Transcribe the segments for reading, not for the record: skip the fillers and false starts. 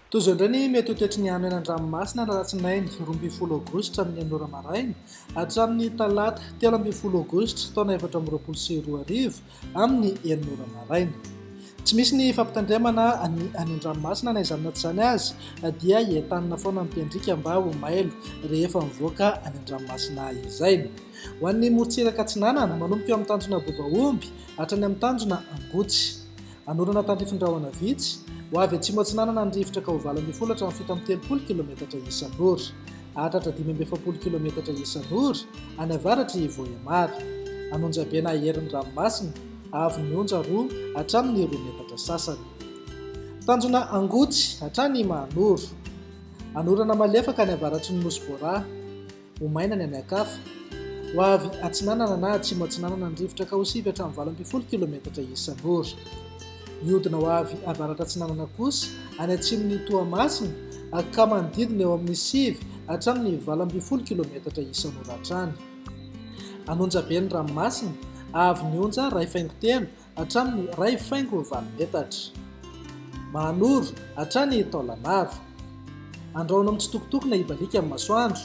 Toy izao indray ny mety ho toetry ny andro eny an-dranomasina raha latsinainy 12 aogositra amin'ny 9 maraina hatramin'ny talata 13 aogositra taona 2024 amin'ny 9 maraina. Tsy misy ny fampitandremana any an-dranomasina na izany na tsy izany azy dia entanina foana mipendrika mba ho mailo rehefa mivoaka any an-dranomasina izay. Ho an'ny morontsiraka atsinanana manomboka eo amin'ny tanjona Bobaomby hatrany amin'ny tanjona Angotsy. Anorana tandrifin-drahona vitsy ho avy atsimo atsinanana ny rivotra ka ho 20 hatramin'ny 30 kilometatra isan'ora, hatratra 570 kilometatra isan'ora any avaratry Voemary. Anonjabena herin'ny ranomasina avy mionja 2 hatramin'ny 2 metatra sasany. Tanjona Angotsy hatrany Mahanoro. Anorana malefaka any avaratry ny Nosy-Bora, ho maina ny anakafa. Ho avy atsinanana na atsimo atsinanana ny rivotra ka ho 7 hatramin'ny 20 kilometatra isan'ora. Mihodina ho avy avaratra atsinanana kosa any atsimon'ny Toamasina ka manodidina eo amin'ny 7 hatramin'ny 20 kilometatra isan'ora hatrany. Anonjaben'ny ranomasina avy nionja 2.3 hatramin'ny 2.9 metatra. Mahanoro hatrany Taolanaro. Andrahoana amin'ny tsitokotokona ibalika amin'ny masoandro.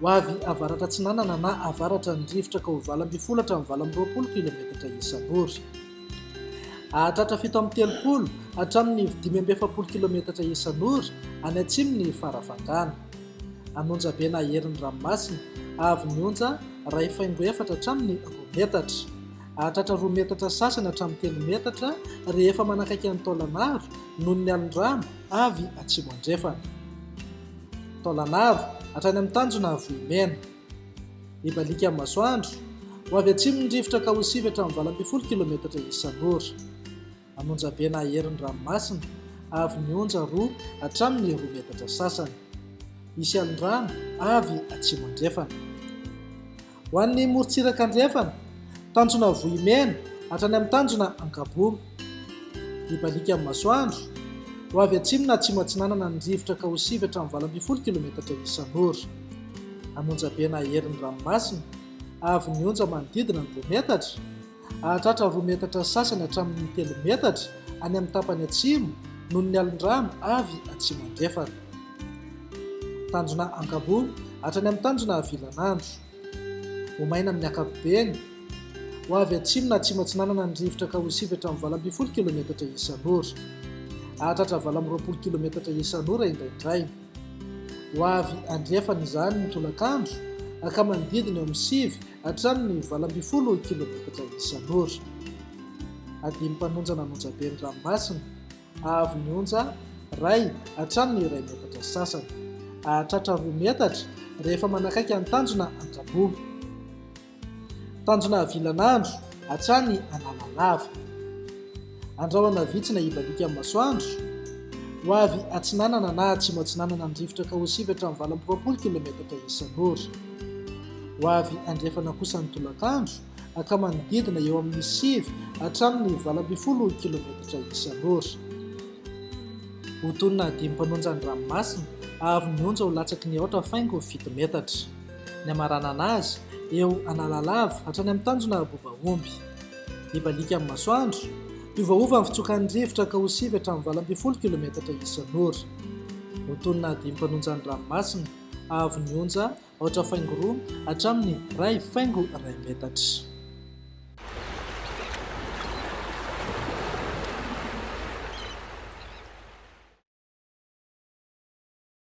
Ho avy avaratra atsinanana na avaratra ny rivotra ka ho 20 hatramin'ny 20 kilometatra isan'ora. Hahatratra 7 hatramin'ny 570 kilometatra isan'ora any atsimony Farafangana. Anonjabena herin'ny ranomasina avy nionja 2.4 hatramin'ny 2 metatra. Hahatratra 2 metatra sasany hatramin'ny 3 metatra rehefa manakaiky ny Taolanaro noho ny alin-drano avy atsimo andrefana. Taolanaro hatrany amin'ny tanjona Vohimena. Ibalika amin'ny masoandro ho avy atsimon'ny rivotra ka ho 7 hatramin'ny 20 kilometatra isan'ora. Anonjabena herin'ny ranomasina avy nionja 2 hatramin'ny 2 metatra sasany. Misy alin-drano avy atsimo andrefana. Ho an'ny morontsiraka andrefana, tanjona Vohimena hatrany amin'ny tanjona Ankabomo. Ibalika amin'ny masoandro ho avy atsimo na atsimo atsinanana ny rivotra ka ho 7 hatramin'ny 20 kilometatra isan'ora. Anonjabena herin'ny ranomasina avy nionja manodidina ny 2 metatra. Hahatratra 2 metatra sasany hatramin'ny 3 metatra any amin'ny tapany atsimo noho ny alin-drano avy atsimo andrefana. Tanjona Ankabomo hatrany amin'ny tanjona Vilanandro. Ho maina amin'ny ankapobeny. Ho avy atsimo na atsimo atsinanana ny rivotra ka ho 7 hatramin'ny 20 kilometatra isan'ora. Hahatratra 20 kilometatra isan'ora indraindray. Ho avy andrefana izany ny tolakandro ka manodidina eo amin'ny 7 hatramin'ny 20 kilometatra isan'ora. Adimy mpanonja nanonjaben'ny ranomasina avy nionja 2 hatramin'ny 2 metatra sasany. Hahatratra 2 metatra rehefa manakaiky ny tanjona Andrabomo. Tanjona Vilanandro hatrany Analalava. Andrahoana vitsy na ibalika amin'ny masoandro ho avy atsinanana na atsimo atsinanana ny rivotra ka ho 7 hatramin'ny 20 kilometatra isan'ora. Ho avy andrefana kosa ny tolakandro ka manodidina eo amin'ny 7 hatramin'ny 20 kilometatra isan'ora. Ho tonina 5 mpanonja ny ranomasina avy nionja ho latsaky ny 8.7 metatra. Ny amarana anazy eo Analalava hatrany amin'ny tanjona Bobaomby. Ibalika amin'ny masoandro iovaova ny fitsokan'ny rivotra ka ho 7 hatramin'ny 20 kilometatra isan'ora. Ho tonina 5 mpanonja ny ranomasina avy nionja 8.2 hatramin'ny 2.2 metatra.